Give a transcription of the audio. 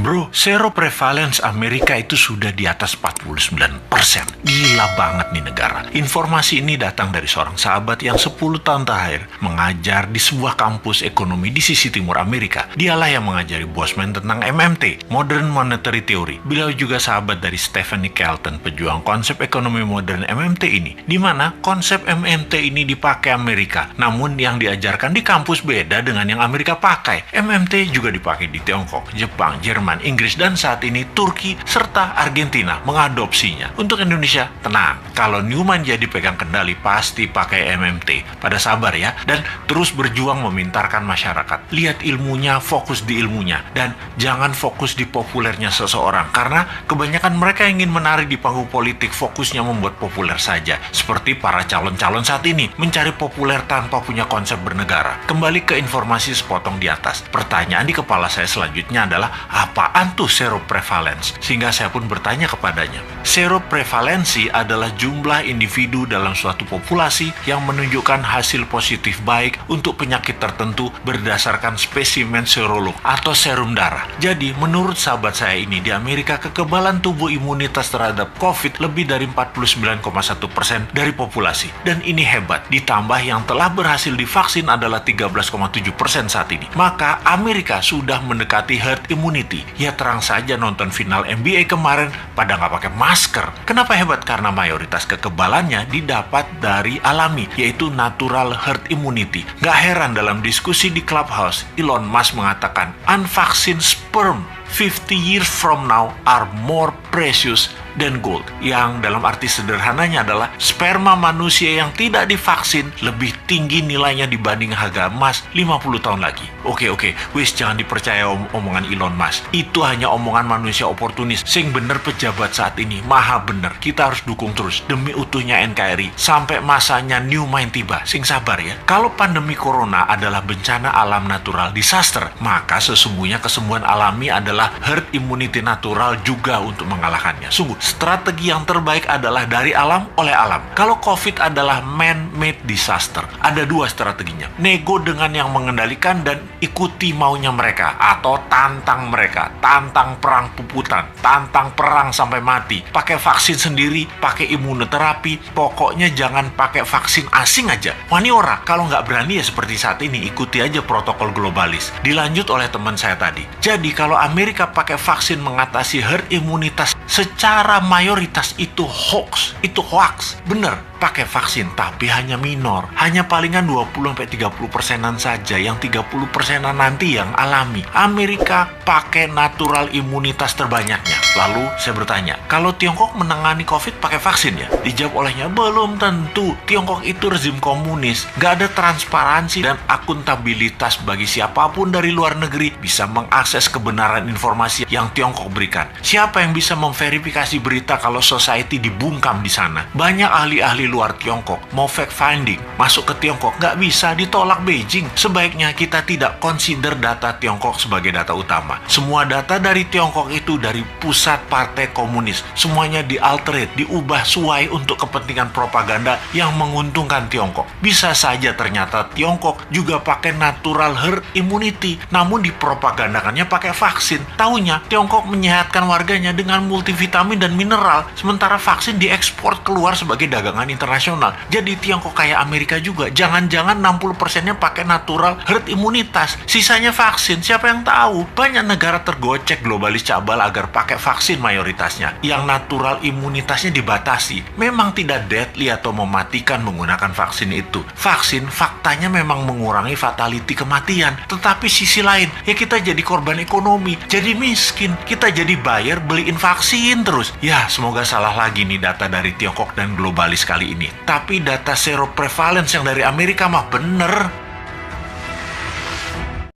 Bro, seroprevalence Amerika itu sudah di atas 49%. Gila banget nih negara. Informasi ini datang dari seorang sahabat yang 10 tahun terakhir mengajar di sebuah kampus ekonomi di sisi timur Amerika. Dialah yang mengajari Bosman tentang MMT, Modern Monetary Theory. Beliau juga sahabat dari Stephanie Kelton, pejuang konsep ekonomi modern MMT ini, di mana konsep MMT ini dipakai Amerika. Namun yang diajarkan di kampus beda dengan yang Amerika pakai. MMT juga dipakai di Tiongkok, Jepang, Jerman, Inggris, dan saat ini Turki serta Argentina mengadopsinya. Untuk Indonesia, tenang. Kalau Newman jadi pegang kendali, pasti pakai MMT. Pada sabar ya, dan terus berjuang memintarkan masyarakat. Lihat ilmunya, fokus di ilmunya, dan jangan fokus di populernya seseorang. Karena kebanyakan mereka ingin menarik di panggung politik, fokusnya membuat populer saja. Seperti para calon-calon saat ini, mencari populer tanpa punya konsep bernegara. Kembali ke informasi sepotong di atas. Pertanyaan di kepala saya selanjutnya adalah, apaan tuh seroprevalence? Sehingga saya pun bertanya kepadanya. Seroprevalensi adalah jumlah individu dalam suatu populasi yang menunjukkan hasil positif baik untuk penyakit tertentu berdasarkan spesimen serolog atau serum darah. Jadi, menurut sahabat saya ini, di Amerika kekebalan tubuh imunitas terhadap COVID lebih dari 49,1% dari populasi. Dan ini hebat, ditambah yang telah berhasil divaksin adalah 13,7% saat ini. Maka Amerika sudah mendekati herd immunity. Ya terang saja nonton final NBA kemarin pada nggak pakai masker. Kenapa hebat? Karena mayoritas kekebalannya didapat dari alami, yaitu natural herd immunity. Nggak heran dalam diskusi di Clubhouse, Elon Musk mengatakan, unvaccinated sperm 50 years from now are more precious than gold. Yang dalam arti sederhananya adalah sperma manusia yang tidak divaksin lebih tinggi nilainya dibanding harga emas 50 tahun lagi. Oke, wis jangan dipercaya omongan Elon Musk. Itu hanya omongan manusia oportunis. Sing bener pejabat saat ini, maha bener. Kita harus dukung terus demi utuhnya NKRI sampai masanya Newman tiba. Sing sabar ya. Kalau pandemi corona adalah bencana alam natural disaster, maka sesungguhnya kesembuhan alami adalah herd immunity natural juga untuk mengalahkannya. Sungguh, strategi yang terbaik adalah dari alam oleh alam. Kalau COVID adalah man-made disaster, ada dua strateginya. Nego dengan yang mengendalikan dan ikuti maunya mereka, atau tantang mereka, tantang perang puputan, tantang perang sampai mati. Pakai vaksin sendiri, pakai imunoterapi, pokoknya jangan pakai vaksin asing aja. Maniora, kalau nggak berani ya seperti saat ini, ikuti aja protokol globalis. Dilanjut oleh teman saya tadi. Jadi kalau Amerika pakai vaksin mengatasi herd imunitas secara mayoritas itu hoax, bener. Pakai vaksin tapi hanya minor, hanya palingan 20-30%an saja, yang 30%an nanti yang alami. Amerika pakai natural imunitas terbanyaknya. Lalu saya bertanya, kalau Tiongkok menangani COVID pakai vaksin ya? Dijawab olehnya, belum tentu. Tiongkok itu rezim komunis, gak ada transparansi dan akuntabilitas bagi siapapun dari luar negeri bisa mengakses kebenaran informasi yang Tiongkok berikan. Siapa yang bisa memverifikasi berita kalau society dibungkam di sana? Banyak ahli-ahli luar Tiongkok mau fact finding masuk ke Tiongkok, nggak bisa, ditolak Beijing. Sebaiknya kita tidak consider data Tiongkok sebagai data utama. Semua data dari Tiongkok itu dari pusat partai komunis, semuanya dialterate, diubah sesuai untuk kepentingan propaganda yang menguntungkan Tiongkok. Bisa saja ternyata Tiongkok juga pakai natural herd immunity, namun dipropagandakannya pakai vaksin. Taunya Tiongkok menyehatkan warganya dengan multivitamin dan mineral, sementara vaksin diekspor keluar sebagai dagangan internasional. Jadi Tiongkok kayak Amerika juga. Jangan-jangan 60%-nya pakai natural herd imunitas, sisanya vaksin. Siapa yang tahu? Banyak negara tergocek globalis cabal agar pakai vaksin mayoritasnya. Yang natural imunitasnya dibatasi. Memang tidak deadly atau mematikan menggunakan vaksin itu. Vaksin faktanya memang mengurangi fatality kematian. Tetapi sisi lain, ya kita jadi korban ekonomi, jadi miskin. Kita jadi buyer beliin vaksin terus. Ya, semoga salah lagi nih data dari Tiongkok dan globalis kali ini. Tapi data seroprevalence yang dari Amerika mah bener.